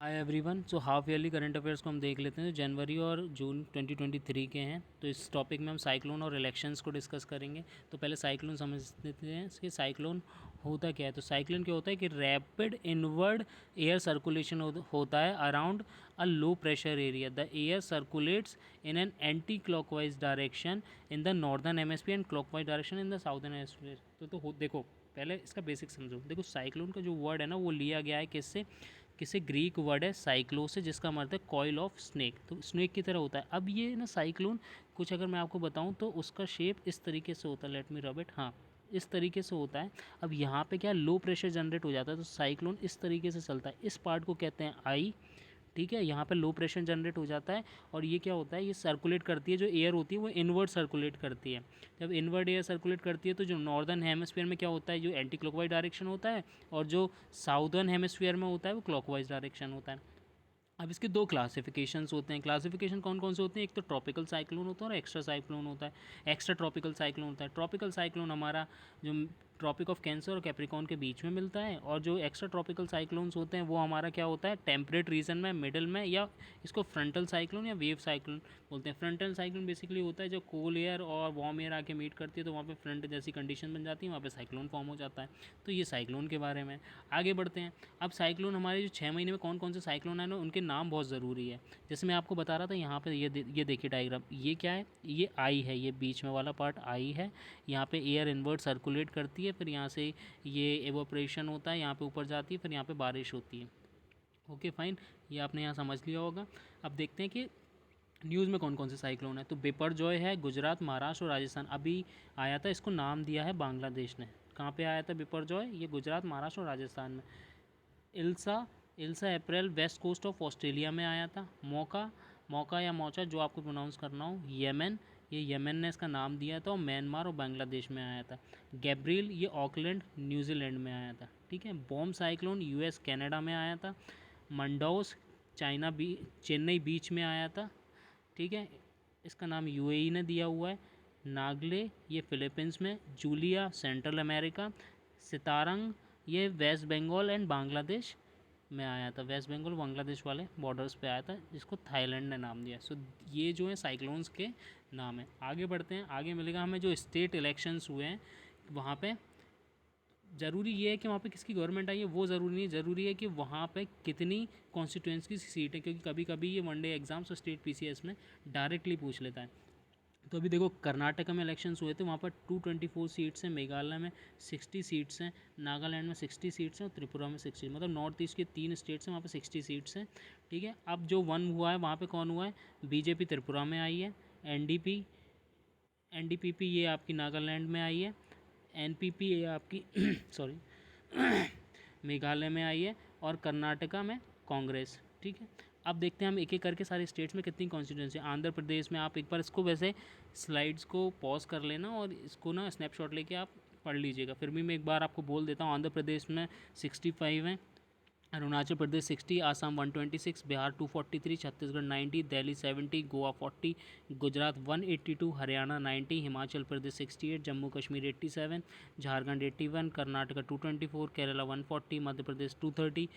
Hi everyone. So half yearly current affairs को हम देख लेते हैं जो जनवरी और जून 2023 के हैं। तो इस टॉपिक में हम साइक्लोन और इलेक्शंस को डिस्कस करेंगे। तो पहले साइक्लोन समझ लेते हैं कि साइक्लोन होता क्या है। तो साइक्लोन क्या होता है कि रैपिड इनवर्ड एयर सर्कुलेशन होता है around a low pressure area. The air circulates in an anti clockwise direction in the northern hemisphere and clockwise direction in the southern hemisphere. देखो पहले इसका बेसिक समझो। देखो साइक्लोन का जो वर्ड है ना वो लिया गया है किससे ग्रीक वर्ड है साइक्लो से, जिसका मतलब है कॉइल ऑफ स्नेक। तो स्नेक की तरह होता है। अब ये ना साइक्लोन कुछ अगर मैं आपको बताऊं तो उसका शेप इस तरीके से होता है। Let me rub it. हाँ, इस तरीके से होता है। अब यहाँ पे क्या लो प्रेशर जनरेट हो जाता है तो साइक्लोन इस तरीके से चलता है। इस पार्ट को कहते हैं आई। ठीक है, यहाँ पे लो प्रेशर जनरेट हो जाता है और ये क्या होता है, ये सर्कुलेट करती है। जो एयर होती है वो इनवर्ड सर्कुलेट करती है। जब इनवर्ड एयर सर्कुलेट करती है तो जो नॉर्दर्न हेमिस्फीयर में क्या होता है, जो एंटी क्लॉकवाइज डायरेक्शन होता है, और जो साउदर्न हेमिस्फीयर में होता है वो क्लॉकवाइज डायरेक्शन होता है। अब इसके दो क्लासिफिकेशंस होते हैं। क्लासिफिकेशन कौन कौन से होते हैं? एक तो ट्रॉपिकल साइक्लोन होता है और एक्स्ट्रा साइक्लोन होता है। एक्स्ट्रा ट्रॉपिकल साइक्लोन होता है। ट्रॉपिकल साइक्लोन हमारा जो ट्रॉपिक ऑफ कैंसर और कैप्रिकॉर्न के बीच में मिलता है, और जो एक्स्ट्रा ट्रॉपिकल साइक्लोन्स होते हैं वो हमारा क्या होता है, टेम्परेट रीजन में, मिडिल में, या इसको फ्रंटल साइक्लोन या वेव साइक्लोन बोलते हैं। फ्रंटल साइक्लोन बेसिकली होता है जब कोल एयर और वार्म एयर आके मीट करती है तो वहाँ पे फ्रंट जैसी कंडीशन बन जाती है, वहाँ पे साइक्लोन फॉर्म हो जाता है। तो ये साइक्लोन के बारे में। आगे बढ़ते हैं। अब साइक्लोन हमारे जो 6 महीने में कौन कौन से साइक्लोन है ना उनके नाम बहुत ज़रूरी है। जैसे मैं आपको बता रहा था यहाँ पे ये देखिए डायग्राम, ये क्या है, ये आई है, ये बीच में वाला पार्ट आई है। यहाँ पे एयर इनवर्ट सर्कुलेट करती है, फिर यहाँ से ये एवोपरेशन होता है, यहाँ पे ऊपर जाती है, फिर यहाँ पे बारिश होती है। ओके फाइन, ये आपने यहाँ समझ लिया होगा। अब देखते हैं कि न्यूज़ में कौन कौन से साइक्लोन है। तो बिपरजॉय है, गुजरात, महाराष्ट्र और राजस्थान अभी आया था। इसको नाम दिया है बांग्लादेश ने। कहाँ पे आया था बिपरजॉय? ये गुजरात, महाराष्ट्र और राजस्थान में। इल्सा इल्सा अप्रैल वेस्ट कोस्ट ऑफ ऑस्ट्रेलिया में आया था। मौका मौका या मौचा जो आपको प्रोनाउंस करना हो, येमेन, ये येमेन ने इसका नाम दिया था, और म्यांमार और बांग्लादेश में आया था। गैब्रियल ये ऑकलैंड न्यूजीलैंड में आया था। ठीक है। बॉम्ब साइक्लोन यूएस कनाडा में आया था। मंडोस चेन्नई बीच में आया था। ठीक है, इसका नाम यूएई ने दिया हुआ है। नागले ये फिलीपींस में। Julia central America. सितारंग ये वेस्ट बंगाल एंड बांग्लादेश में आया था। वेस्ट बंगाल बांग्लादेश वाले बॉर्डर्स पे आया था, जिसको थाईलैंड ने नाम दिया। सो ये जो है साइक्लोन्स के नाम है। आगे बढ़ते हैं। आगे मिलेगा हमें जो स्टेट इलेक्शंस हुए हैं वहाँ पे। ज़रूरी ये है कि वहाँ पे किसकी गवर्नमेंट आई है वो ज़रूरी नहीं है, ज़रूरी है कि वहाँ पे कितनी कॉन्स्टिट्यूंसी की सीट है, क्योंकि कभी कभी ये वनडे एग्जाम्स और स्टेट पीसीएस में डायरेक्टली पूछ लेता है। तो अभी देखो कर्नाटक में इलेक्शंस हुए थे, वहाँ पर 224 सीट्स हैं। मेघालय में 60 सीट्स हैं। नागालैंड में 60 सीट्स हैं और त्रिपुरा में 60, मतलब नॉर्थ ईस्ट के 3 स्टेट्स हैं, वहाँ पे 60 सीट्स हैं। ठीक है। अब जो वन हुआ है वहाँ पे कौन हुआ है? बीजेपी त्रिपुरा में आई है। एनडीपीपी ये आपकी नागालैंड में आई है। एनपीपी ये आपकी सॉरी मेघालय में आई है। और कर्नाटका में कांग्रेस। ठीक है। अब देखते हैं हम एक एक करके सारे स्टेट्स में कितनी कॉन्स्टिट्यूंसी। आंध्र प्रदेश में आप एक बार इसको वैसे स्लाइड्स को पॉज कर लेना और इसको ना स्नैपशॉट लेके आप पढ़ लीजिएगा। फिर भी मैं एक बार आपको बोल देता हूँ। आंध्र प्रदेश में 65 हैं। अरुणाचल प्रदेश 60, आसाम 126, बिहार 243, छत्तीसगढ़ 90, दिल्ली 70, गोवा 40, गुजरात 182, हरियाणा 90, हिमाचल प्रदेश 68, जम्मू कश्मीर 87, झारखंड 81, कर्नाटक 224, केरला 140, मध्य प्रदेश 230,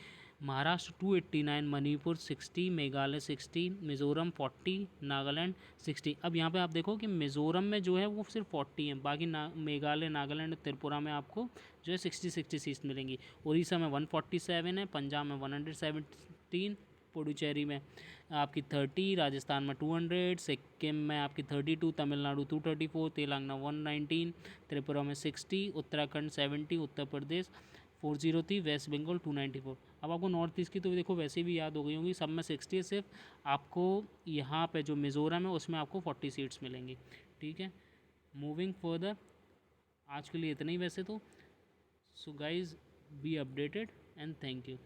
महाराष्ट्र 289, मणिपुर 60, मेघालय 60, मिज़ोरम 40, नागालैंड 60। अब यहाँ पे आप देखो कि मिज़ोरम में जो है वो सिर्फ 40 है, बाकी मेघालय, नागालैंड, त्रिपुरा में आपको जो है 60 सीट्स मिलेंगी। उड़ीसा में 147 है, पंजाब में 117, पुडुचेरी में आपकी 30, राजस्थान में 200, सिक्किम में आपकी 32, तमिलनाडु 234, तेलंगाना 119, त्रिपुरा में 60, उत्तराखंड 70, उत्तर प्रदेश 403, वेस्ट बंगाल 294। अब आपको नॉर्थ ईस्ट की तो देखो वैसे भी याद हो गई होंगी, सब में 60 है। सिर्फ आपको यहाँ पे जो मिज़ोरम है उसमें आपको 40 सीट्स मिलेंगी। ठीक है। मूविंग फर्दर, आज के लिए इतना ही वैसे तो। So guys, be updated and thank you.